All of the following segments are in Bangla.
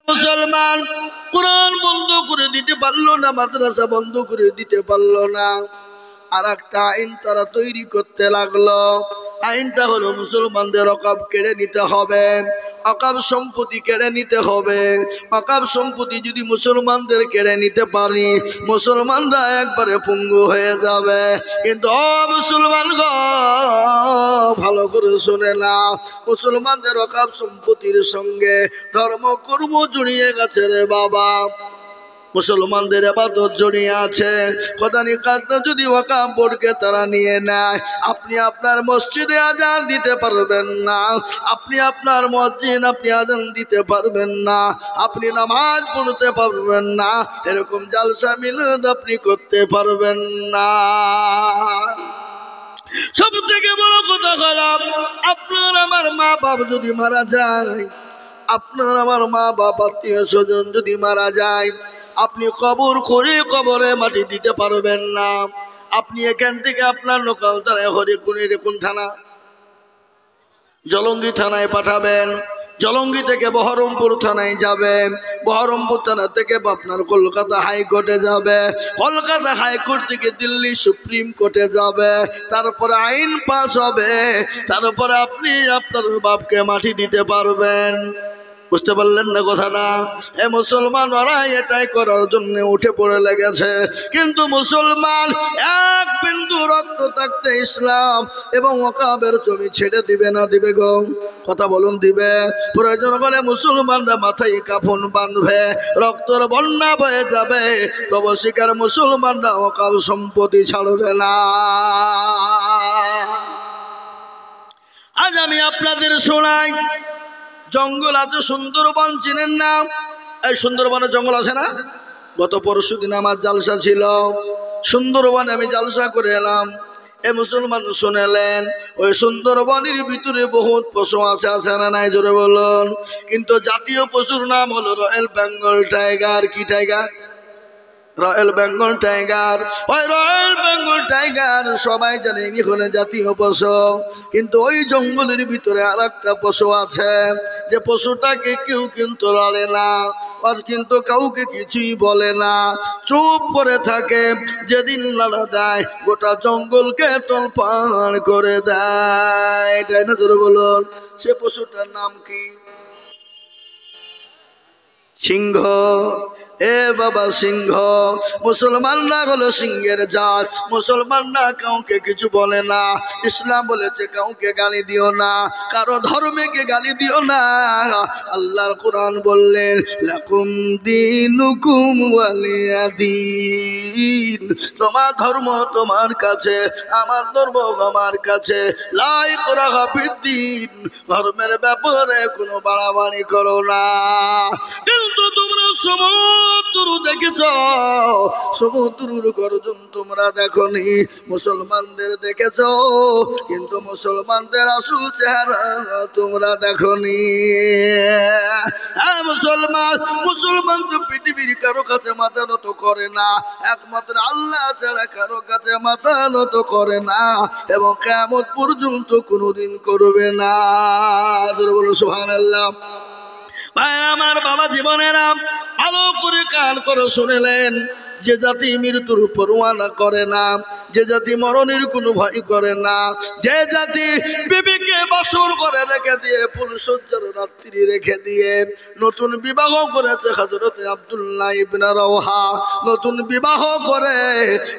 মুসলমান কোরআন বন্ধ করে দিতে পারলো না, মাদ্রাসা বন্ধ করে দিতে পারলো না। আর একটা আইন তারা তৈরি করতে লাগলো। আইনটা হলো মুসলমানদের ওয়াকফ কেড়ে নিতে হবে, ওয়াকফ সম্পত্তি কেড়ে নিতে হবে। ওয়াকফ সম্পত্তি যদি মুসলমানদের কেড়ে নিতে পারি, মুসলমানরা একবারে পঙ্গু হয়ে যাবে। কিন্তু ও মুসলমান গো, ভালো করে শুনে না, মুসলমানদের ওয়াকফ সম্পত্তির সঙ্গে ধর্ম কর্ম জড়িয়ে গেছে রে বাবা। মুসলমানদের ইবাদত জড়িয়ে আছে। খোদানি কাজটা যদি ওয়াকফ বোর্ডকে তারা নিয়ে নেয়, আপনি আপনার মসজিদে আজান দিতে পারবেন না, আপনি আপনার মসজিদ আপনি আজান দিতে পারবেন না, আপনি নামাজ পড়তে পারবেন না, এরকম জালসা মিলাদ আপনি করতে পারবেন না। সব থেকে বড় কথা খারাপ, আপনার আমার মা বাপ যদি মারা যায়, আপনার আমার মা বাপ আত্মীয় স্বজন যদি মারা যায়, আপনি কবর করে কবরে মাটি দিতে পারবেন না। আপনি এখান থেকে আপনার লোকাল থানায় কোন থানা, জলঙ্গি থানায় পাঠাবেন, জলঙ্গি থেকে বহরমপুর থানায় যাবে, বহরমপুর থানা থেকে আপনার কলকাতা হাইকোর্টে যাবে, কলকাতা হাইকোর্ট থেকে দিল্লি সুপ্রিম কোর্টে যাবে, তারপরে আইন পাস হবে, তারপরে আপনি আপনার বাপকে মাটি দিতে পারবেন। বুঝতে পারলেন না কথাটা? এ মুসলমান ওরা এটাই করার জন্য উঠে পড়ে লেগেছে। কিন্তু মুসলমান এক বিন্দু রক্ত থাকতে ইসলাম এবং ওয়াকফের জমি ছেড়ে দিবে না দিবে গো? কথা বলুন, দিবে? প্রয়োজন হলে মুসলমানরা মাথায় কাফন বাঁধবে, রক্তর বন্যা বয়ে যাবে, তবে শিকার মুসলমানরা ওয়াকফ সম্পত্তি ছাড়বে না। আজ আমি আপনাদের শোনাই, জঙ্গল আছে সুন্দরবন, চিনেন না? এই সুন্দরবনে জঙ্গল আছে না? গত পরশু দিন আমার জালসা ছিল সুন্দরবনে, আমি জালসা করে এলাম। এ মুসলমান শুনেলেন, ওই সুন্দরবনের ভিতরে বহুত পশু আছে, আছে না নাই? জোরে বলুন। কিন্তু জাতীয় পশুর নাম হলো রয়্যাল বেঙ্গল টাইগার। কি টাইগার? Royal Bengal tiger. ওই রয়্যাল বেঙ্গল টাইগার সবাই জানে এখানে জাতীয় পশু। কিন্তু ওই জঙ্গলের ভিতরে আর একটা পশু আছে, যে পশুটাকে কেউ কিন্তু লড়ে না, আর কিন্তু কাউকে কিছুই বলে না, চুপ করে থাকে। যেদিন লড়া দেয় গোটা জঙ্গলকে তোলপাড় করে দেয়। তাই না? জোরে বলুন। সে পশুটার নাম কি? সিংহ। এ বাবা, সিংহ। মুসলমানরা হলো সিংহের জাত। মুসলমানরা কাউকে কিছু বলে না। ইসলাম বলেছে কাউকে গালি দিও না, কারো ধর্মকে গালি দিও না। আল্লাহর কোরআন বললেন, লাকুম দীনুকুম ওয়ালিয়া দীন। তোমার ধর্ম তোমার কাছে, আমার ধর্ম আমার কাছে। লা ইকরাহা ফিদ্দীন। ধর্মের ব্যাপারে কোনো বাড়াবাড়ি করো না। কিন্তু তোমরা সমুদ্র দেখেছ, সমুদ্রের গর্জন তোমরা দেখনি, মুসলমানদের দেখেছ, কিন্তু মুসলমানদের আসল চেহারা তোমরা দেখনি। হ্যাঁ মুসলমান, মুসলমান তো পৃথিবীর কারো কাছে মাথা নত করে না, একমাত্র আল্লাহ ছাড়া কারো কাছে মাথা নত করে না, এবং কিয়ামত পর্যন্ত কোনোদিন করবে না। বলো সুবহানাল্লাহ। ভাইরা আমার, বাবা জীবনেরা, ভালো করে কান করে শুনেলেন, যে জাতি মৃত্যুর পরোয়ানা করে না, যে জাতি মরণের কোনো ভয় করে না, যে জাতি বিবিকে বাসর করে রেখে দিয়ে, ফুলসজ্জার রাত্রি রেখে দিয়ে নতুন বিবাহ করেছে হযরত আব্দুল্লাহ ইবনে রাওহা। নতুন বিবাহ করে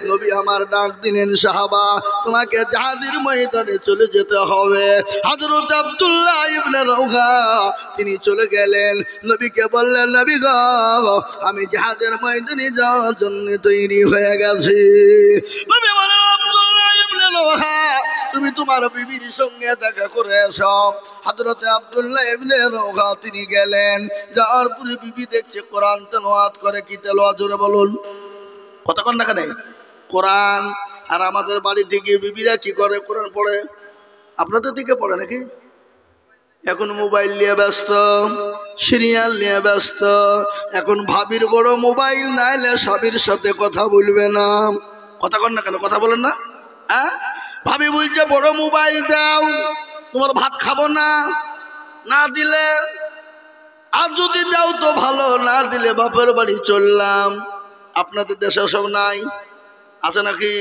নবী আমার ডাক দিলেন, সাহাবা তোমাকে জিহাদের ময়দানে চলে যেতে হবে। হযরত আব্দুল্লাহ ইবনে রাওহা তিনি চলে গেলেন, নবীকে বললেন, নবী গো, আমি জিহাদের ময়দানে যাওয়ার জন্য তৈরি হয়ে গেছি। নবী বলেন, আব্দুল্লাহ ইবনে রাওহা তুমি তোমার বিবির সঙ্গে দেখা করে এসো। হযরত আব্দুল্লাহ ইবনে রাওহা তিনি গেলেন, যাওয়ার পরে বিবি দেখছে কোরআন তেলাওয়াত করে। কি তেলাওয়াত? জোরে বলুন। কথা কন না কেন? কোরআন। আর আমাদের বাড়ি থেকে বিবিরা কি করে? কোরআন পড়ে। আপনাদের দিকে পড়ে নাকি? এখন মোবাইল নিয়ে ব্যস্ত, সিরিয়াল নিয়ে ব্যস্ত। এখন ভাবির বড় মোবাইল, নাইলে স্বামীর সাথে কথা বলবে না। কথা কন না কেন? কথা বলেন না? হ্যাঁ, ভাবি বলছে বড় মোবাইল দাও, তোমার ভাত খাবো না, না দিলে আর যদি দাও তো ভালো, না দিলে বাপের বাড়ি চললাম। আপনাদের দেশে সব নাই, আছে নাকি?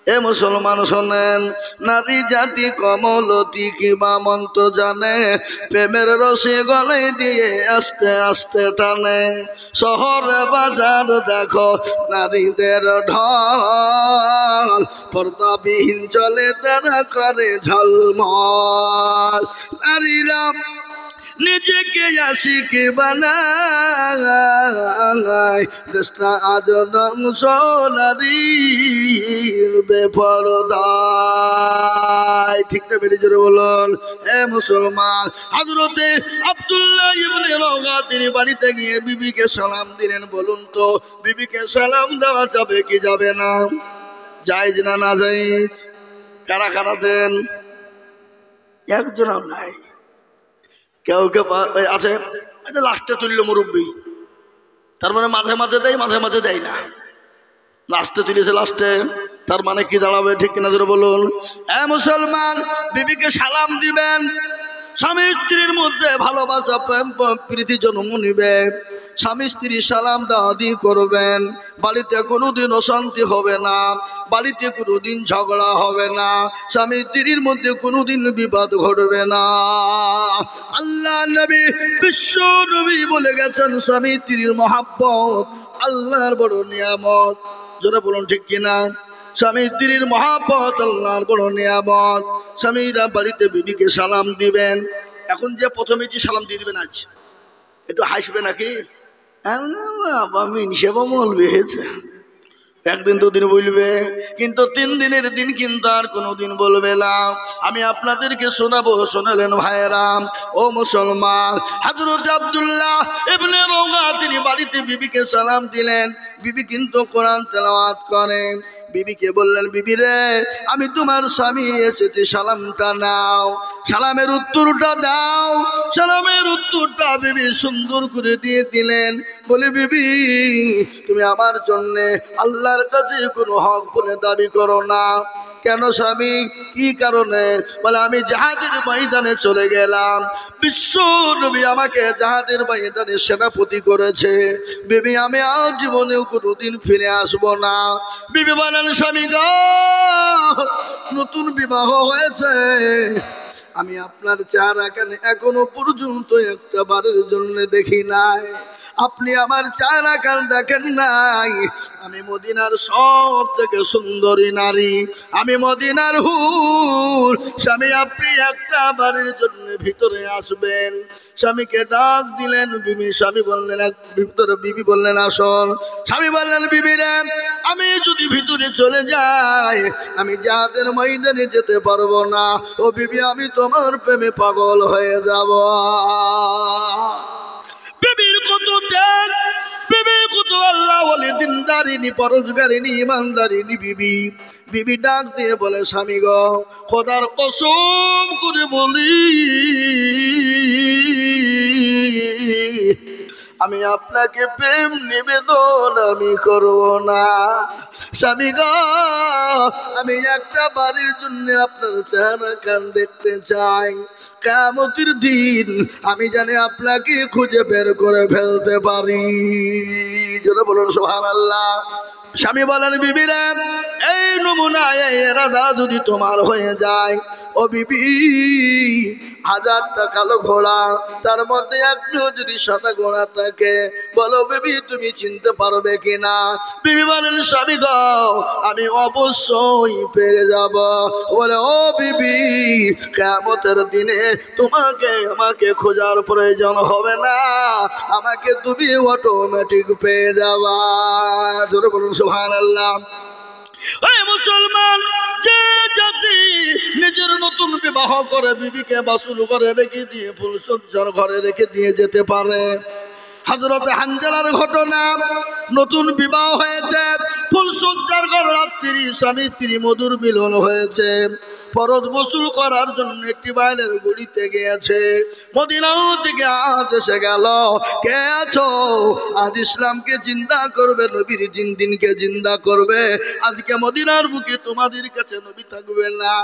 এ মুসলমান শোনেন, নারী জাতি কমলতি কিবা মন্ত্র জানে, প্রেমের রসে গলে দিয়ে আস্তে আস্তে টানে। শহরে বাজার দেখো নারীদের ঢল, পর্দাবিহীন চলে তারা করে ঝলমল। নারীরা নিজেকে আশিকি বানায়, দেশটা আজ ধ্বংস নারীর বেপরদায়। ঠিক না বেরিয়ে জোরে বলুন। হে মুসলমান, হযরতে আব্দুল্লাহ ইবনে রওহা তিনি বাড়িতে গিয়ে বিবিকে সালাম দিলেন। বলুন তো, বিবিকে সালাম দেওয়া যাবে কি যাবে না? জায়েজ না না জায়েজ? কারা কারা দেন? একজন নাই, কেউ কেউ আছে লাস্টে তুললো মুরব্বী, তার মানে মাঝে মাঝে দেয়, মাঝে মাঝে দেয় না। লাস্টে তুলেছে, লাস্টে, তার মানে কি দাঁড়াবে? ঠিক কিনা জোরে বলুন। হ্যাঁ মুসলমান, বিবিকে সালাম দিবেন। স্বামী স্ত্রীর মধ্যে ভালোবাসা প্রেম প্রীতি জন্ম নিবে। স্বামী স্ত্রী সালাম দাদি করবেন। বাড়িতে কোনোদিন অশান্তি হবে না, বাড়িতে কোনোদিন ঝগড়া হবে না, স্বামী স্ত্রীর মধ্যে কোনোদিন বিবাদ ঘটবে না। আল্লাহ নবী, বিশ্ব নবী বলে গেছেন, স্বামী স্ত্রীর মহাব্বত আল্লাহর বড় নিয়ামত। জোরে বলুন ঠিক কিনা? স্বামী স্ত্রীর মহাব্বত আল্লাহর বড় নিয়ামত। স্বামীরা বাড়িতে বিবিকে সালাম দিবেন। এখন যে প্রথমে যে সালাম দিয়ে দিবেন, আজ একটু হাসবে নাকি? একদিন দুদিন বলবে, কিন্তু 3 দিনের দিন কিন্তু আর কোনোদিন বলবে না। আমি আপনাদেরকে শোনাবো, শোনালেন ভাইয়েরা। ও মুসলমান, হযরত আব্দুল্লাহ ইবনে রওহা তিনি বাড়িতে বিবিকে সালাম দিলেন। বিবি কিন্তু কোরআন তেলাওয়াত করেন। বিবিকে বললেন, বিবি রে, আমি তোমার স্বামী এসেছি, সালামটা নাও, সালামের উত্তরটা দাও। সালামের উত্তরটা বিবি সুন্দর করে দিয়ে দিলেন। বলে, বিবি তুমি আমার জন্য আল্লাহর কাছে কোনো হক বলে দাবি করো না। কেন স্বামী, কি কারণে? বলে, আমি জাহাদের ময়দানে চলে গেলাম, বিশ্ব নবী আমাকে জাহাদের ময়দানে সেনাপতি করেছে। বিবি আমি আর জীবনেও কোনোদিন ফিরে আসবো না। বিবি বলেন, স্বামী গো, নতুন বিবাহ হয়েছে, আমি আপনার চেহারা কেন এখনো পর্যন্ত একটা বারের জন্য দেখি নাই। আপনি আমার চেহারা কেন দেখেন নাই? আমি মদিনার সব থেকে সুন্দরী নারী, আমি মদিনার হুর। স্বামী আপনি একটা বারের জন্য ভিতরে আসবেন। স্বামীকে ডাক দিলেন। বিবি, স্বামী বললেন ভিতরে, বিবি বললেন আসল। স্বামী বললেন, বিবি রে, আমি যদি ভিতরে চলে যাই, আমি জাহাদের ময়দানে যেতে পারবো না। ও বিবি, আমি তোমার প্রেমে পাগল হয়ে যাব। বিবির কত ত্যাগ, বিবির কত আল্লাহ ওয়ালি, দিনদারিনী, পরোজগারিনী, ইমানদারিনী বিবি। বিবি ডাক দিয়ে বলে, স্বামী গো, খোদার কসম করে বলি, আমি আপনাকে প্রেম নিবেদন আমি করব না। স্বামী গো, আমি একটা বাড়ির জন্য আপনার চেহারা কান দেখতে চাই। কিয়ামতের দিন আমি জানি আপনাকে খুঁজে বের করে ফেলতে পারি। যারা বলুন সুবহানাল্লাহ। স্বামী বলেন, বিবি রে, এই নমুনা, এই এরাদা যদি তোমার হয়ে যায়, ও বিবি, 1000টা কালো ঘোড়া, তার মধ্যে একটু যদি সাদা ঘোড়া থাকে, বলো বিবি তুমি চিনতে পারবে কিনা? বিবি বলেন, স্বামী গো, আমি অবশ্যই পেরে যাব। বলে, ও বিবি, কিয়ামতের দিনে তোমাকে আমাকে খোঁজার প্রয়োজন হবে না, আমাকে তুমি অটোমেটিক পেয়ে যাবা। জোরে বলুন সুবহানাল্লাহ। এই মুসলমান, যে জাতি নিজের নতুন বিবাহ করে বিবিকে বাসুল ঘরে রেখে দিয়ে, ফুলসজ্জার ঘরে রেখে দিয়ে যেতে পারে। হযরতে হানজালার ঘটনা, নতুন বিবাহ হয়েছে, ফুলসজ্জার ঘর, রাত্রি স্বামী স্ত্রী মধুর মিলন হয়েছে। ফরজ গোসল করার জন্য একটি বাইরের গড়িতে গিয়েছে। মদিনাও থেকে আজ এসে গেল। কে আছো? আজ ইসলামকে জিন্দা করবে, নবীর দিনকে জিন্দা করবে। আজকে মদিনার বুকে তোমাদের কাছে নবী থাকবে না।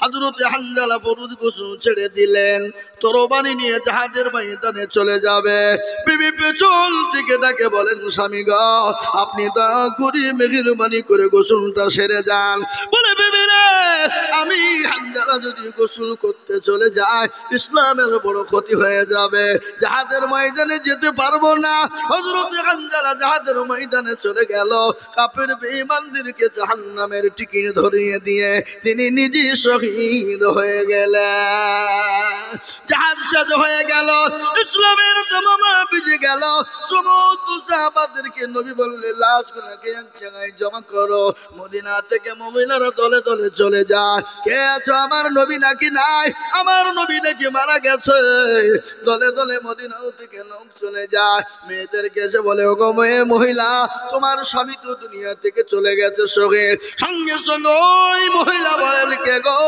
হযরত হানজালা ফরজ গোসল ছেড়ে দিলেন, তরবারি নিয়ে জাহাদের ময়দানে চলে যাবে। বিবি পেছন থেকে ডাকে বলেন, স্বামী গো, আপনি দয়া করে মেহেরবানি করে গোসলটা সেরে যান। বলে, বিবি রে, আমি হানজালা যদি গোসল করতে চলে যায় ইসলামের বড় ক্ষতি হয়ে যাবে, জাহাদের ময়দানে যেতে পারবো না। হযরত হানজালা জাহাদের ময়দানে চলে গেল। কাফের বেঈমানদেরকে জাহান্নামের টিকিট ধরিয়ে দিয়ে তিনি নিজে শহীদ হয়ে গেলেন। জাহাজ শেষ হয়ে গেল, ইসলামের দামামা ভিজে গেল। সমস্ত সাহাবাদেরকে নবী বললে, লাশগুলোকে এক জায়গায় জমা করো, মদিনা থেকে মুমিনারা দলে দলে চলে যায়। কে আছো? আমার নবী নাকি নাই? আমার নবী নাকি মারা গেছে? দলে দলে মদিনা থেকে লোক চলে যায়। মেয়েদেরকে এসে বলে, ওগো মেয়ে মহিলা, তোমার স্বামী তো দুনিয়া থেকে চলে গেছে শহীদ। সঙ্গে সঙ্গে ওই মহিলা বলেন, কে গো?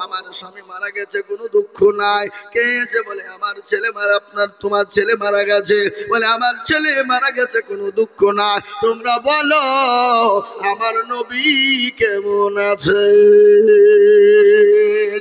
আমার স্বামী মারা গেছে, কোনো দুঃখ নাই। কে এসে বলে, আমার ছেলে মারা, তোমার ছেলে মারা গেছে। বলে, আমার ছেলে মারা গেছে, কোনো দুঃখ নাই। তোমরা বলো আমার নবী কেমন আছে?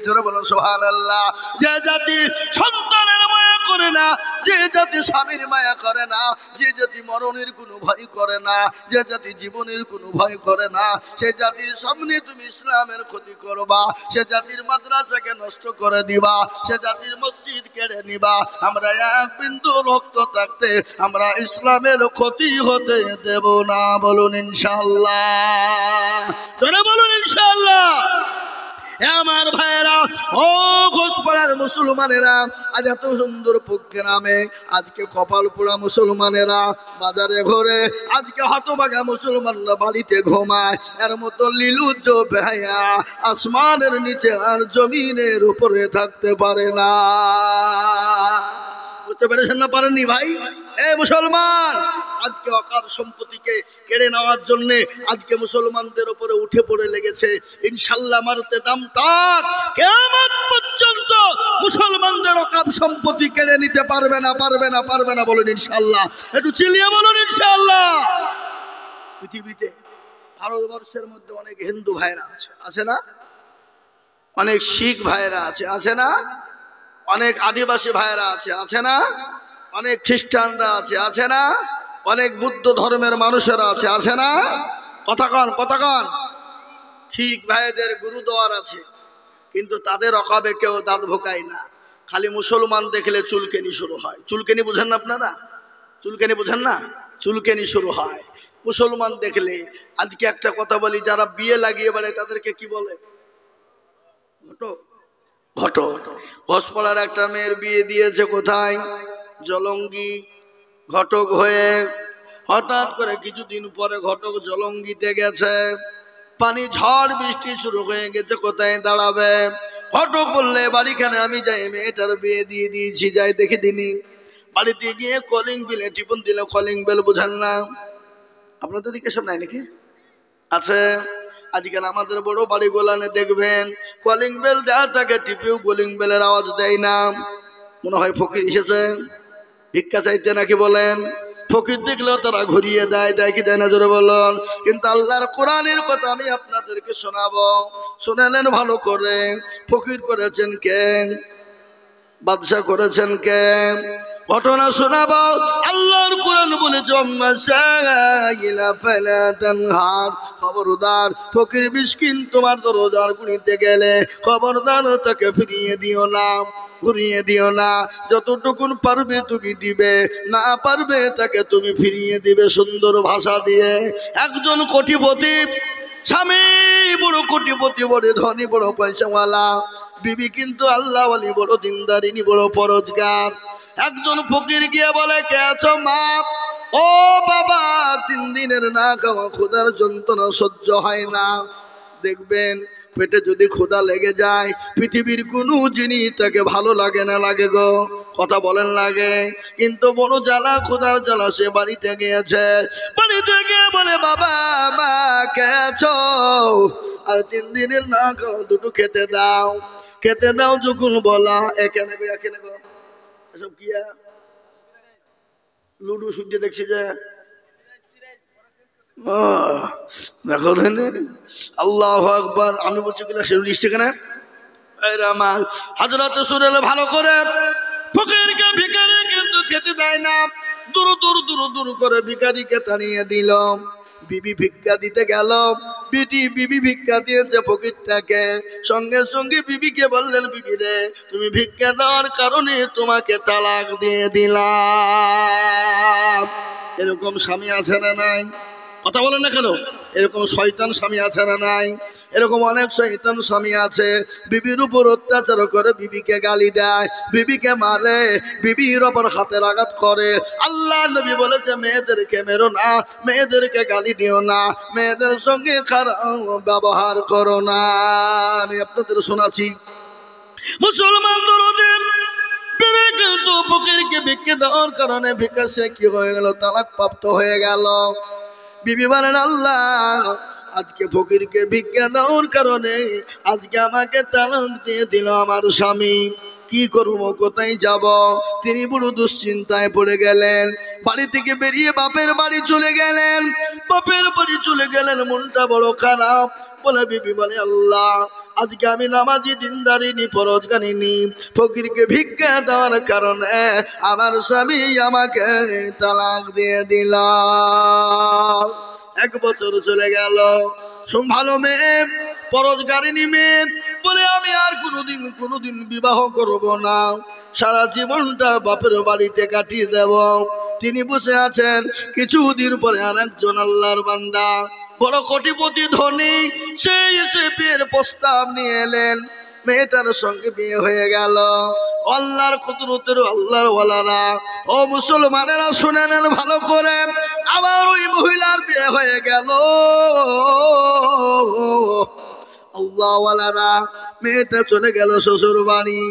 জোরে বলো সুবহানাল্লাহ। যে জাতি সন্তানের মায়া করে না, যে জাতি স্বামীর মায়া করে না, যে জাতি মরণের কোনো ভয় করে না, যে জাতি জীবনের কোনো ভয় করে না, সে জাতির সামনে তুমি ইসলামের ক্ষতি করবা, সে জাতির মাদ্রাসাকে নষ্ট করে দিবা, সে জাতির মসজিদ কেড়ে নিবা। আমরা এক বিন্দু রক্ত থাকতে আমরা ইসলামের ক্ষতি হতে দেব না। বলুন ইনশাআল্লাহ। তোরা বলুন ইনশাআল্লাহ। আমার ভাইয়েরা, ও ঘোষপাড়ার মুসলমানেরা, আজ এত সুন্দর পক্ষে নামে, আজকে কপাল পোড়া মুসলমানেরা বাজারে ঘোরে, আজকে হতভাগা মুসলমানরা বাড়িতে ঘুমায়। এর মতো লিলুজ্জ বেহায়া আসমানের নিচে আর জমিনের উপরে থাকতে পারে না। বুঝতে পেরেছেন না? পারেননি ভাই? এ মুসলমান, আজকে অকাল সম্পত্তিকে কেড়ে নেওয়ার জন্য আজকে মুসলমানদের উপরে উঠে পড়ে লেগেছে। ইনশাআল্লাহ মারতে দাম তাক, কিয়ামত পর্যন্ত মুসলমানদের অকাল সম্পত্তি কেড়ে নিতে পারবে না, পারবে না, পারবে না। বলুন ইনশাআল্লাহ। একটু চিল্লিয়ে বলুন ইনশাআল্লাহ। পৃথিবীতে ভারতবর্ষের মধ্যে অনেক হিন্দু ভাইরা আছে, আছে না? অনেক শিখ ভাইরা আছে, আছে না? অনেক আদিবাসী ভাইরা আছে, আছে না? অনেক খ্রিস্টানরা আছে, আছে না? অনেক বুদ্ধ ধর্মের মানুষেরা আছে, আছে না? কথা কন, কথা কন। শিখ ভাইদের গুরুদ্বার আছে, কিন্তু তাদের অকাবে কেউ দাঁত ভোকায় না। খালি মুসলমান দেখলে চুলকেনি শুরু হয়। চুলকেনি বুঝেন না আপনারা? চুলকেনি বুঝেন না? চুলকেনি শুরু হয় মুসলমান দেখলে। আজকে একটা কথা বলি, যারা বিয়ে লাগিয়ে বেড়ায় তাদেরকে কি বলে? ঘটক। ঘটক। ঘোষপাড়ার একটা মেয়ের বিয়ে দিয়েছে কোথায়? জলঙ্গি। ঘটক হয়ে হঠাৎ করে কিছুদিন পরে ঘটক জলঙ্গিতে গেছে, পানি ঝড় বৃষ্টি শুরু হয়ে গেছে, কোথায় দাঁড়াবে? ঘটক বললে, বাড়িখানে আমি যাই, মেয়েটার বিয়ে দিয়ে দিয়েছি, যাই দেখে দিনি। বাড়িতে গিয়ে কলিং বেলে টিপুন দিলে, কলিং বেল বুঝেন না? আপনাদের দিকে সব নাই নাকি? আছে। আজকাল আমাদের বড় বাড়ি গোলানে দেখবেন কলিং বেল দেওয়া থাকে, টিপেও কলিং বেলের আওয়াজ দেয় না। মনে হয় ফকির এসেছে ভিক্ষা চাইতে নাকি বলেন। ফকির দেখলেও তারা ঘুরিয়ে দেয়, দেয় কি দেয় না? জোরে বলুন। কিন্তু আল্লাহর কোরআনের কথা আমি আপনাদেরকে শোনাবো, শোনালেন ভালো করে। ফকির করেছেন কে? বাদশা করেছেন কে? ঘটনা শোনাবো। আল্লাহর কোরআন বলেছে, খবরদার ফকির মিসকিন তোমার দরজার গুনিতে গেলে খবরদার তাকে ফিরিয়ে দিও না, ঘুরিয়ে দিও না। যতটুকুন পারবে তুমি দিবে, না পারবে তাকে তুমি ফিরিয়ে দিবে সুন্দর ভাষা দিয়ে। একজন কোটিপতি স্বামী, বড় কোটিপতি, বড় ধনী, বড় পয়সাওয়ালা, বিবি কিন্তু আল্লাহ ওয়ালি, বড় দিনদারিনী, বড় পরোজগার। একজন ফকির গিয়ে বলে, কে আছো মা? ও বাবা, 3 দিনের না খাওয়া ক্ষুধার যন্ত্রণা সহ্য হয় না। দেখবেন পেটে যদি ক্ষুধা লেগে যায়, পৃথিবীর কোনো জিনিস তাকে ভালো লাগে না, লাগে গো? কথা বলেন লাগে? কিন্তু বড় জ্বালা, ক্ষুধার জ্বালা, সে বাড়িতে গিয়েছে। বাড়িতে গিয়ে বলে, বাবা মা কে আছো? আর 3 দিনের না খাওয়া, দুটো খেতে দাও, খেতে দাও। যখন বলা, এখানে গো, এখানে গো, এসব কি লুডু সূর্য দেখছি যে দেখো আল্লাহু আকবার। আমি বলছি কিনা সে লিস্টে কেন আমার হযরত রাসূল ভালো করে ফকিরকে ভিখারি কিন্তু খেতে দেয় না, দূর দূর দূর দূর করে ভিখারিকে তাড়িয়ে দিল। বিবি ভিক্ষা দিতে গেল, বিবি ভিক্ষা দিয়েছে ফকিরটাকে, সঙ্গে সঙ্গে বিবিকে বললেন, বিবি রে তুমি ভিক্ষা দেওয়ার কারণে তোমাকে তালাক দিয়ে দিলাম। এরকম স্বামী আছে না নাই? কথা বলেন না কেন? এরকম শয়তান স্বামী আছে না নাই? এরকম অনেক শয়তান স্বামী আছে, বিবির উপর অত্যাচার করে, বিবিকে গালি দেয়, বিবিকে মারে, বিবির ওপর হাতের আঘাত করে। আল্লাহ নবী বলেছে মেয়েদেরকে মেরো না, মেয়েদেরকে গালি দিও না, মেয়েদের সঙ্গে খারাপ ব্যবহার করো না। আমি আপনাদের শোনাচ্ছি, মুসলমান দরদে বিবি কিন্তু ফকিরকে ভিক্ষা দেওয়ার কারণে ভিক্ষা সে কি হয়ে গেল, তালাক প্রাপ্ত হয়ে গেল। বিবি বলেন, আল্লাহ আজকে ফকিরকে ভিক্ষা দেওয়ার কারণে আজকে আমাকে তালাক দিয়ে দিল আমার স্বামী, কি করবো, কোথায় যাব? তিনি বড় দুশ্চিন্তায় পড়ে গেলেন। বাড়ি থেকে বেরিয়ে বাপের বাড়ি চলে গেলেন। বাপের বাড়ি চলে গেলেন, মনটা বড় খারাপ। বলে বিবি বলে, আল্লাহ আজকে আমি নামাজি দিনদারিনী পরজগানিনী ফকিরকে ভিক্ষা দেওয়ার কারণে আমার স্বামী আমাকে তালাক দিয়ে দিল। 1 বছর চলে গেল। ভালো মেয়ে, পরজগারিনী মেয়ে, বলে আমি আর কোনোদিন বিবাহ করব না, সারা জীবনটা বাপের বাড়িতে কাটিয়ে দেব। তিনি বসে আছেন। কিছুদিন পরে আরেকজন আল্লাহর বান্দা, বড় কোটিপতি ধনী, সেই এসে বিয়ের প্রস্তাব নিয়ে এলেন। মেয়েটার সঙ্গে বিয়ে হয়ে গেল। আল্লাহর কুদরতের আল্লাহর ওয়ালারা, ও মুসলমানেরা শুনে নেন ভালো করে, আবার ওই মহিলার বিয়ে হয়ে গেল। আল্লাহ ওয়ালারা, মেয়েটা চলে গেল শ্বশুর বাড়ি।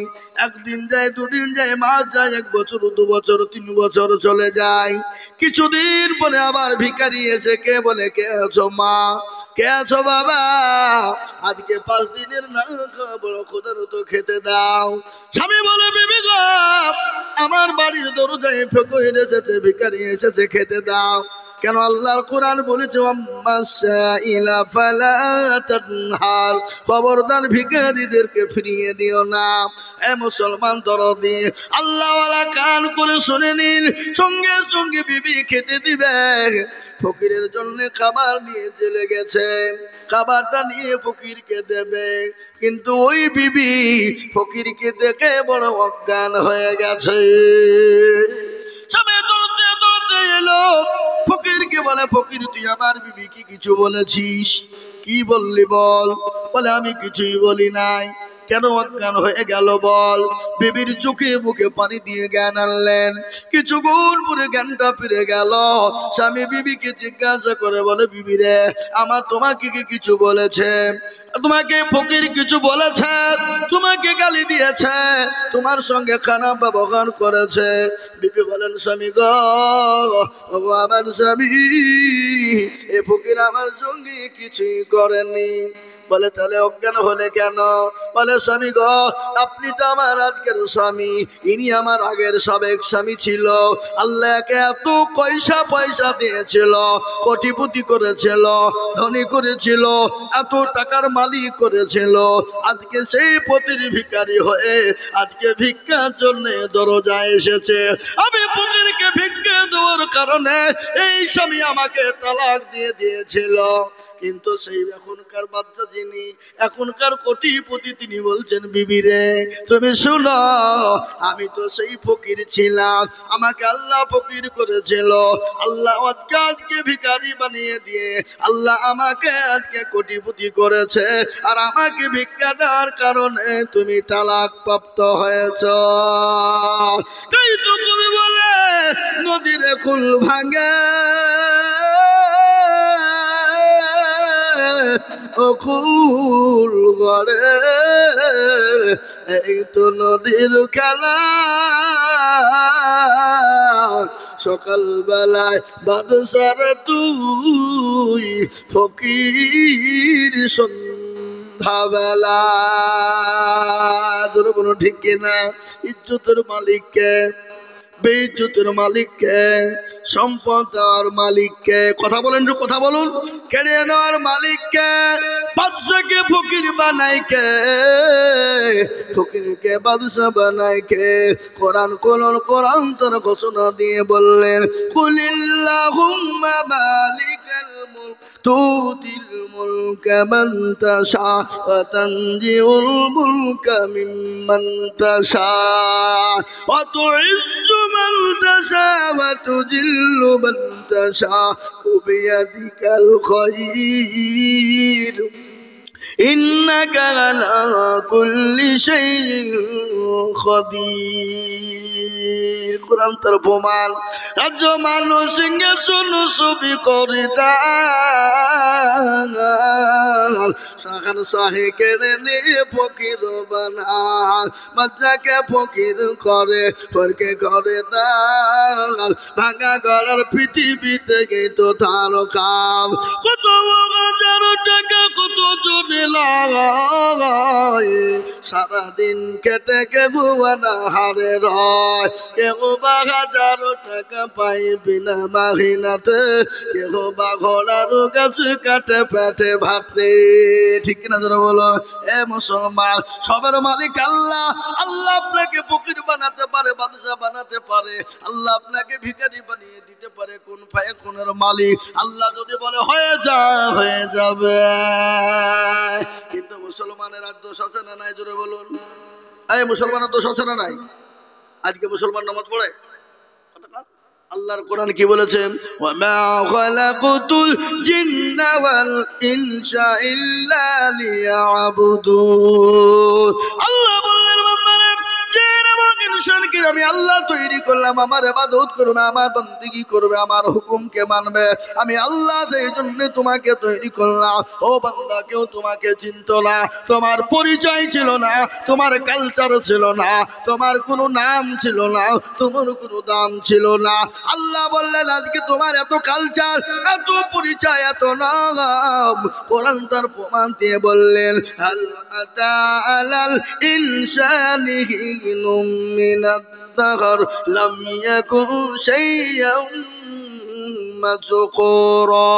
1 দিন যায়, 2 দিন যায়, মাস যায়, 1 বছর, 2 বছর, 3 বছর চলে যায়। কিছুদিন পরে আবার ভিখারি এসে কে বলে, কে আছো মা, কে আছো বাবা, আজকে 5 দিনের না বড় খোদার তো খেতে দাও। স্বামী বলে, বিবি গো আমার বাড়ির দরজায় ফকির এসেছে, ভিখারি এসেছে, খেতে দাও। কেন? আল্লাহর কোরআন বলেছে, খবরদার ভিখারিদেরকে ফিরিয়ে দিও না। এ মুসলমান দরদি, আল্লাহওয়ালা কান করে শুনে নিন। সঙ্গে সঙ্গে বিবি খেতে দিবে, ফকিরের জন্য খাবার নিয়ে চলে গেছে, খাবারটা নিয়ে ফকিরকে দেবে। কিন্তু ওই বিবি ফকিরকে দেখে বড় অজ্ঞান হয়ে গেছে। এলো ফকিরকে বলে, ফকির তুই আমার বিবিকে কিছু বলেছিস? কি বললি বল? বলে আমি কিছুই বলি নাই। কেন অজ্ঞান হয়ে গেল বল? বিবির চোখে মুখে পানি দিয়ে জ্ঞান আনলেন। কিছুক্ষণ পরে জ্ঞানটা ফিরে গেল। স্বামী বিবিকে জিজ্ঞাসা করে বলে, বিবি রে আমার তোমাকে কি কিছু বলেছে? তোমাকে ফকির কিছু বলেছে? তোমাকে গালি দিয়েছে? তোমার সঙ্গে খারাপ ব্যবহার করেছে? বিবি বলেন, স্বামী গো, আমার স্বামী এ ফকির আমার সঙ্গে কিছুই করেনি। বলে তাহলে অজ্ঞান হলে কেন? বলে, স্বামী গো আপনি তো আমার আজকের স্বামী, ইনি আমার আগের সাবেক স্বামী ছিল। আল্লাহকে এত পয়সা দিয়েছিল, কোটিপতি করেছিল, ধনী করেছিল, এত টাকার মালিক করেছিল। আজকে সেই পতির ভিখারি হয়ে আজকে ভিক্ষার জন্য দরজায় এসেছে। আমি ফকিরকে ভিক্ষা দেওয়ার কারণে এই স্বামী আমাকে তালাক দিয়ে দিয়েছিল। কিন্তু সেই এখনকার বাচ্চা যিনি, এখনকার কোটিপতি, তিনি বলছেন, বিবি রে তুমি শুনো, আমি তো সেই ফকির ছিলাম, আমাকে আল্লাহ ফকির করেছিল। আল্লাহ আজকে ভিখারি বানিয়ে দিয়ে আল্লাহ আমাকে আজকে কোটিপতি করেছে, আর আমাকে ভিক্ষা দেওয়ার কারণে তুমি তালাক প্রাপ্ত হয়েছ। তাই তো কবি বলে, নদীর কুল ভাঙে অকুল গড়ে, এই তো নদীর খেলা। সকাল বেলায় বাদশারে তুই, ফকির সন্ধ্যা বেলা। ঠিক কিনা? ইজ্জতের মালিককে বেইজ্জতের মালিককে, সম্পদ দেওয়ার মালিককে, কথা বলেন, কথা বলুন, কেড়ে নেওয়ার মালিককে, বাদশাকে ফকির বানায় কে, ফকিরকে বাদশা বানায় কে? কোরআন তার ঘোষণা দিয়ে বললেন, কুলিল্লাহুম্মা মালিকাল মুলক তুতিল মুলকা মান তাশা ওয়া তানজিউল মুলকা মিম্মান তাশা ওয়া তুইজ্জু মান তাশা ওয়া তুযিল্লু মান তাশা বিয়াদিকাল খায়র ইন্নাকা আলা কুল্লি শাইইন কাদির। কোরআন তার প্রমাণ। রাজ্য মানুষ সিংহাসন ছবি করিতা শাহান শাহে কেড়ে নিয়ে ফকির বানাল, বাচ্চাকে ফকির করে, ফরকে করে দাল, ভাঙা গলার পৃথিবীতে গে তো তার কাম। কত হাজার টাকা কত জনে লাগায়, সারাদিন খেটে কেউ না হারে রয়, কেউ বা 1000 টাকা পাই বিনা মাহিনাতে, কেউ বা ঘোড়ার গাছ কাটে পেটে ভাতে। ঠিক কিনা যারা বলো? এ মুসলমান, সবের মালিক আল্লাহ। আল্লাহ আপনাকে ফকির বানাতে পারে, বাদশা বানাতে পারে, আল্লাহ আপনাকে ভিখারি বানিয়ে দিতে পারে। কোন ফায়ে কোনের মালিক আল্লাহ যদি বলে হয়ে যায়, হয়ে যাবে। কিন্তু মুসলমানের আর দোষ আছে না নাই? জোরে বলুন। এই মুসলমানের দোষ আছে না নাই? আজকে মুসলমান নামাজ পড়ে? আল্লাহর কোরআন কি বলেছে? ওয়ামা খালাকুতুল জিন্না ওয়াল ইনসা ইল্লা লিয়াবুদুন। আল্লাহ বললেন বান্দারে, জিন এবং ইনসানকে আমি আল্লাহ তৈরি করলাম, আমার ইবাদত করবে, আমার বন্দেগী করবে, আমার হুকুমকে মানবে। আমি আল্লাহ এই জন্য তোমাকে তৈরি করলাম। ও বান্দা, কেউ তোমাকে চিনতো না, তোমার পরিচয় ছিল না, তোমার কালচার ছিল না, তোমার কোনো নাম ছিল না, তোমার কোনো দাম ছিল না। আল্লাহ বললেন আজকে তোমার এত কালচার, এত পরিচয়, এত নাম। কোরআন তার প্রমাণ দিয়ে বললেন, হাল আতা আলাল ইনসানি হিনুম মিনাদ দাহর লাম ইয়াকুন শাইয়্যান মাযকুরা।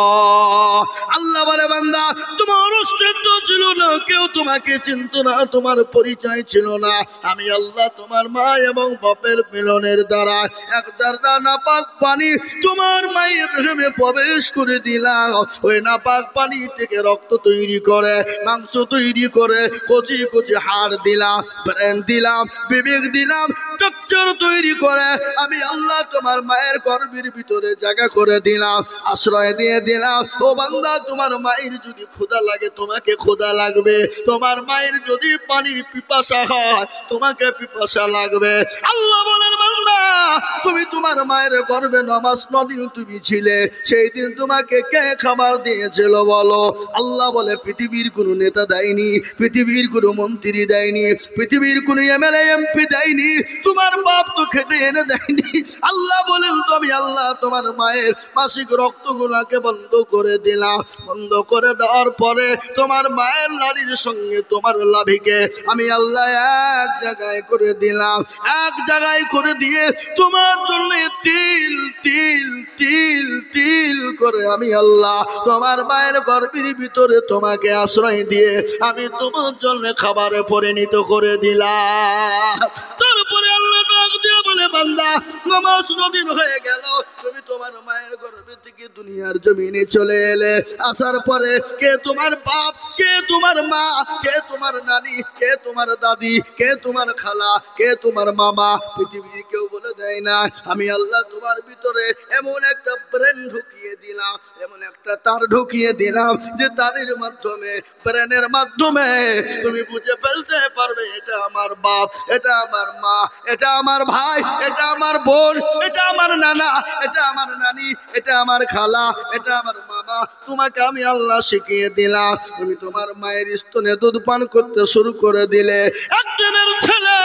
আল্লাহ বলে বান্দা, তোমার অস্তিত্ব ছিল না, কেউ তোমাকে চিনত না, তোমার পরিচয় ছিল না। আমি আল্লাহ তোমার মা এবং বাপের মিলনের দ্বারা এক জাররা নাপাক পানি তোমার মায়ের দেহে প্রবেশ করে দিলাম। ওই নাপাক পানি থেকে রক্ত তৈরি করে, মাংস তৈরি করে, কচি কচি হাড় দিলাম, ব্রেন দিলাম, বিবেক দিলাম, স্ট্রাকচার তৈরি করে আমি আল্লাহ তোমার মায়ের গর্ভের ভিতরে জায়গা করে দিলাম, আশ্রয় দিয়ে দিলাম। ও বান্দা, তোমার মায়ের যদি ক্ষুধা লাগে তোমাকে ক্ষুধা লাগবে, তোমার মায়ের যদি পানির পিপাসা হয় তোমাকে পিপাসা লাগবে। আল্লাহ বলেন বান্দা, তুমি তোমার মায়ের গর্ভে 9 দিন তুমি ছিলে, সেই দিন তোমাকে কে খাবার দিয়েছিল বলো? আল্লাহ বলে পৃথিবীর কোনো নেতা দেয়নি, পৃথিবীর কোনো মন্ত্রী দেয়নি, পৃথিবীর কোনো এমএলএ এমপি দেয়নি, তোমার বাপ তো খেটে এনে দেয়নি। আল্লাহ বলেন তো আমি আল্লাহ তোমার মায়ের মাসিক রক্তগুলাকে বন্ধ করে দিলাম। বন্ধ করে দেওয়ার পরে তোমার মায়ের নারীর সঙ্গে তোমার লাভিকে আমি আল্লাহ এক জায়গায় করে দিলাম। এক জায়গায় করে দিয়ে তোমার জন্য তিল তিল তিল তিল করে আমি আল্লাহ তোমার মায়ের গর্ভের ভিতরে তোমাকে আশ্রয় দিয়ে আমি তোমার জন্য খাবারে পরিণত করে দিলাম। তারপরে আল্লাহ ডাক দিয়ে বলে, বান্দা, 9 দিন হয়ে গেল তুমি তোমার মায়ের গর্ভে থেকে দুনিয়ার জমিনে চলে এলে। আসার পরে কে তোমার বাপ, কে তোমার মা, কে তোমার নানি, কে তোমার দাদি, কে তোমার খালা, কে তোমার মামা, পৃথিবীর কেউ বলে দেয় না। আমি আল্লাহ তোমার ভিতরে এমন একটা ব্রেন ঢুকিয়ে দিলাম, এমন একটা তার ঢুকিয়ে দিলাম যে তারের মাধ্যমে, ব্রেনের মাধ্যমে তুমি বুঝে ফেলতে পারবে এটা আমার বাপ, এটা আমার মা, এটা আমার ভাই, এটা আমার বোন, এটা আমার নানা, এটা আমার নানি, এটা আমার খালা, এটা আমার মামা। তোমাকে আমি আল্লাহ শিখিয়ে দিলাম। তুমি তোমার মায়ের স্তনে দুধ পান করতে শুরু করে দিলে। একদিনের ছেলে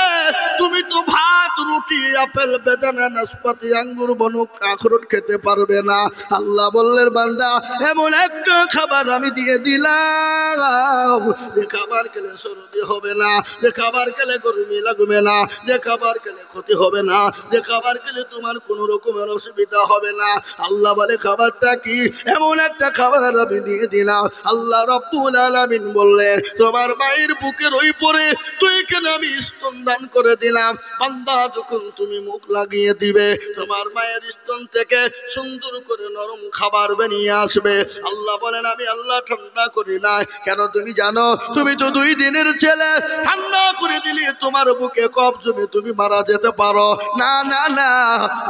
তুমি তো ভাত রুটি, আপেল, বেদানা, নাশপাতি, আঙ্গুর, বনক, আখরোট খেতে পারবে না। আল্লাহ বললেন বান্দা এমন একটা খাবার আমি দিয়ে দিলাম যে খাবার খেলে সর্দি হবে না, যে খাবার খেলে গরমি লাগবে না, যে খাবার খেলে ক্ষতি হবে না, যে খাবার খেলে তোমার কোনো রকমের অসুবিধা হবে না। আল্লাহ বলে খাবারটা কি? এমন একটা খাবার আমি দিয়ে দিলাম। আল্লাহ রাব্বুল আলামিন বললেন তোমার মায়ের বুকের ওই পরে তুই কেন আমি স্তন দান করে দিলাম। বান্দা যখন তুমি মুখ লাগিয়ে দিবে তোমার মায়ের স্তন থেকে সুন্দর করে নরম খাবার বেরিয়ে আসবে। আল্লাহ বলেন আমি আল্লাহ ঠান্ডা করি না। কেন তুমি জানো তুমি তো 2 দিনের ছেলে, ঠান্ডা করে দিলে তোমার বুকে কফ জমে তুমি মারা যেতে পারো। না না না,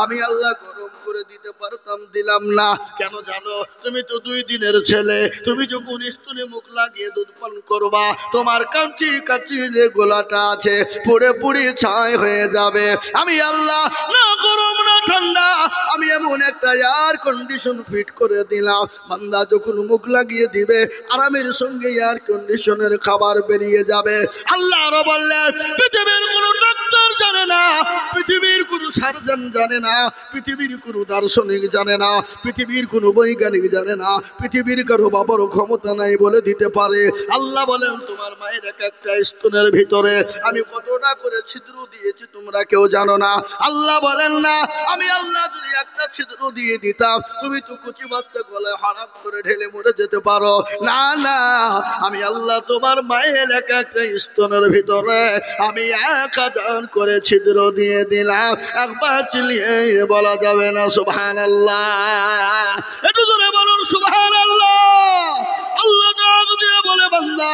আমি আল্লাহ গরম করে দিতে পারতাম, দিলাম না। কেন জানো তুমি তো 2 দিনের ছেলে, তুমি যখন স্তনে মুখ লাগিয়ে দুধ পান করবা তোমার কাঁচি কাঁচি যে গোলাটা আছে পুড়ে পুড়ে ছাই হয়ে যাবে। আমি আল্লাহ না গরম না ঠান্ডা, আমি এমন একটা এয়ার কন্ডিশন ফিট করে দিলাম। বান্দা যখন মুখ লাগিয়ে দিবে আরামের সঙ্গে এয়ার কন্ডিশনের খাবার বেরিয়ে যাবে। আল্লাহ আরো বললেন পৃথিবীর কোনো ডাক্তার জানে না, পৃথিবীর কোনো সার্জন জানে না, পৃথিবীর কোনো দার্শনিক জানে না, পৃথিবীর কোনো বৈজ্ঞানিক জানে না, পৃথিবীর কারো বাবারও ক্ষমতা নাই বলে দিতে পারে। আল্লাহ বলেন তোমার মায়ের এক একটা স্তনের ভিতরে আমি কতটা করে ছিদ্র দিয়েছি তোমরা কেউ জানো না। আল্লাহ বলেন না আমি আল্লাহ যদি একটা ছিদ্র দিয়ে দিতাম তুমি তো কুচি বাচ্চা গলায় হঠাৎ করে ঢেলে মরে যেতে পারো। না না, আমি আল্লাহ তোমার মায়ের এক একটা স্তনের ভিতরে আমি 1000 করে ছিদ্র দিয়ে দিলাম। একবার চিলিয়ে বলা যাবে না সুবহানাল্লাহ? একটু জোরে বলুন সুবহানাল্লাহ। আল্লাহ ডাক দিয়ে বলে বান্দা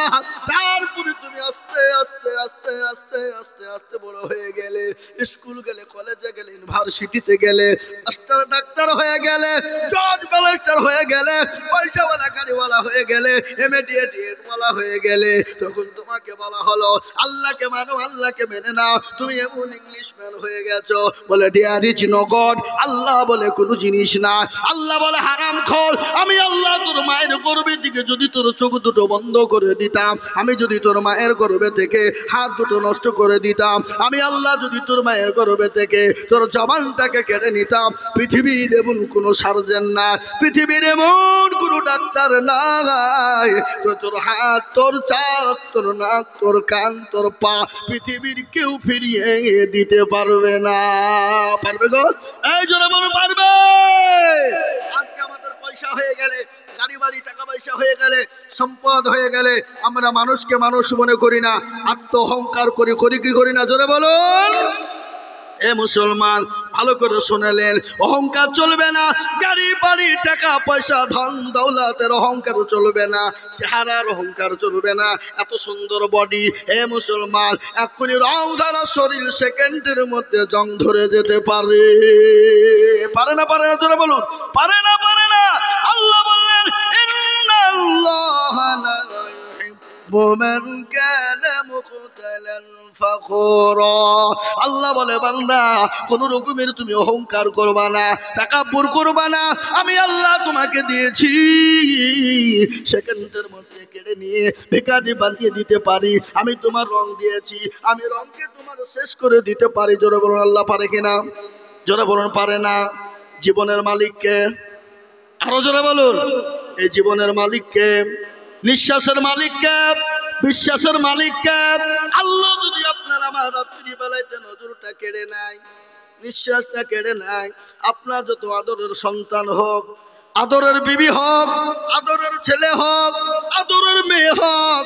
তারপরে তুমি আস্তে আস্তে আস্তে আস্তে আস্তে আস্তে বড় হয়ে গেলে, স্কুল গেলে, কলেজে গেলে, ইউনিভার্সিটিতে গেলে, মাস্টার ডাক্তার হয়ে গেলে, জজ ব্যারিস্টার হয়ে গেলে, পয়সাওয়ালা গাড়িওয়ালা হয়ে গেলে, এমএডিএড ওয়ালা হয়ে গেলে, তখন তোমাকে বলা হলো আল্লাহকে মানো, আল্লাহকে মেনে নাও। তুমি এমন ইংলিশম্যান হয়ে গেছো বলে দেয়ার ইজ নো গড, আল্লাহ বলে কোনো জিনিস না। আল্লাহ বলে হারামখোর, আমি আল্লাহ তোর মায়ের গর্ভের দিকে যদি তোর চোখ দুটো বন্ধ করে দিতাম, আমি যদি তোর মায়ের গর্ভে থেকে হাত দুটো নষ্ট করে দিতাম, আমি আল্লাহ যদি তোর মায়ের গর্ভে থেকে তোর জবানটাকে কেড়ে নিতাম, পৃথিবীর এমন কোনো সার্জন না, পৃথিবীর এমন কোনো ডাক্তার নাই, তো তোর হাত, তোর চাক, তোর নাক, তোর কান, তোর পা পৃথিবীর কেউ ফিরিয়ে দিতে পারবে না। পারবে গো? এই জোরে বলো পারবে। আজকে আমাদের পয়সা হয়ে গেলে, গাড়ি বাড়ি, টাকা পয়সা হয়ে গেলে, সম্পদ হয়ে গেলে আমরা মানুষকে মানুষ মনে করি না, আত্ম অহংকার করি। করি কি করি না? জোরে বলুন। এ মুসলমান ভালো করে শুনেলেন, অহংকার চলবে না। গাড়ি বাড়ি, টাকা পয়সা, ধন দৌলতের অহংকার চলবে না, চেহারার অহংকার চলবে না। এত সুন্দর বডি, এ মুসলমান এক্ষুনি রং ধরা শরীর সেকেন্ডের মধ্যে জং ধরে যেতে পারে। পারে না? পারে না? জোরে বলুন। পারে না? পারে না? আল্লাহ বললেন ইন্নাল্লাহা লা ইউহিব্বু মান কানা মুখতালান ফাখুরা। আল্লাহ বলে বান্দা কোন রকমের তুমি অহংকার করবা না, তাকাব্বুর করবা না। আমি আল্লাহ তোমাকে দিয়েছি, সেকেন্ডের মধ্যে কেড়ে নিয়ে ভিখারি বানিয়ে দিতে পারি। আমি তোমার রং দিয়েছি, আমি রংকে তোমার শেষ করে দিতে পারি। জোরে বলুন আল্লাহ পারে কিনা? জোরে বলুন পারে না? জীবনের মালিককে, আরো জোরে বলুন। এই জীবনের মালিককে, নিঃশ্বাসের মালিককে, বিশ্বাসের মালিককে। আল্লাহ যদি আপনার আমার রাত্রি বেলাইতে নজরটা কেড়ে নেয়, নিঃশ্বাসটা কেড়ে নেয়, আপনার যত আদরের সন্তান হোক, আদরের বিবি হোক, আদরের ছেলে হোক, আদরের মেয়ে হোক,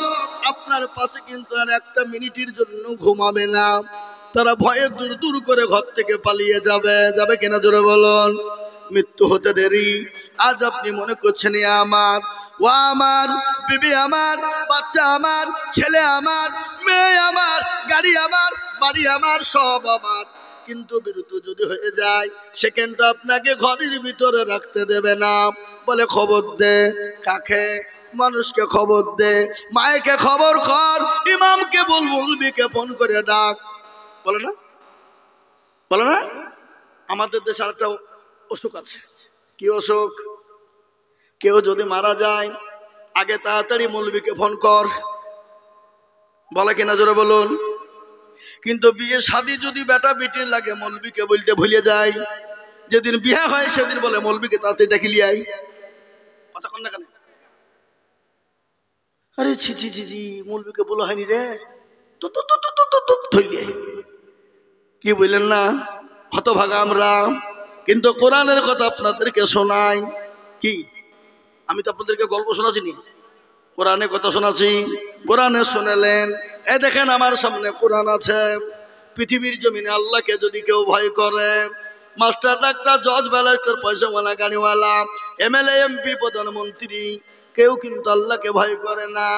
আপনার পাশে কিন্তু আর একটা মিনিটের জন্য ঘুমাবে না। তারা ভয়ে দূর দূর করে ঘর থেকে পালিয়ে যাবে। যাবে কিনা? জোরে বলুন। মৃত্যু হতে দেরি। আজ আপনি মনে করছেন এ আমার, ও আমার, বিবি আমার, বাচ্চা আমার, ছেলে আমার, মেয়ে আমার, গাড়ি আমার, বাড়ি আমার, সব আমার। কিন্তু মৃত্যু যদি হয়ে যায় সেকেন্ডটা আপনাকে ঘরের ভিতরে রাখতে দেবে না। বলে খবর দে। কাকে? মানুষকে খবর দে, মায়েকে খবর কর, ইমামকে বল, মৌলবীকে ফোন করে ডাক। বলে না? বলে না? আমাদের দেশে আরেকটা অসুখ আছে। কি অসুখ? কেউ যদি মারা যায় আগে তাড়াতাড়ি মৌলবীকে ফোন কর। বলে কিনা? জোরে বলুন। কিন্তু বিয়ে শাদী যদি বেটা বেটির লাগে মৌলবীকে বলতে ভুলে যায়। যেদিন বিয়ে হয় সেদিন বলে মৌলবীকে তাতে ডেকে লিয়াই। কথা কন না কেন? আরে ছি ছি ছি ছি, মৌলবীকে বলা হয়নি রে, তো তো তো তো তো তো ধইলে কি বললেন না, হতভাগা আমরা। কিন্তু কোরআনের কথা আপনাদেরকে শোনাই। কি আমি তো আপনাদেরকে গল্প শোনাচ্ছি নি, কোরআনে কথা শোনাচ্ছি, কোরআনে শুনেলেন। এ দেখেন আমার সামনে কোরআন আছে। পৃথিবীর জমিনে আল্লাহকে যদি কেউ ভয় করে, মাস্টার ডাক্তার জজ ব্যারিস্টার পয়সাওয়ালা গাড়িওয়ালা এমএলএ এমপি প্রধানমন্ত্রী, কেউ কিন্তু আল্লাহকে ভয় করে না।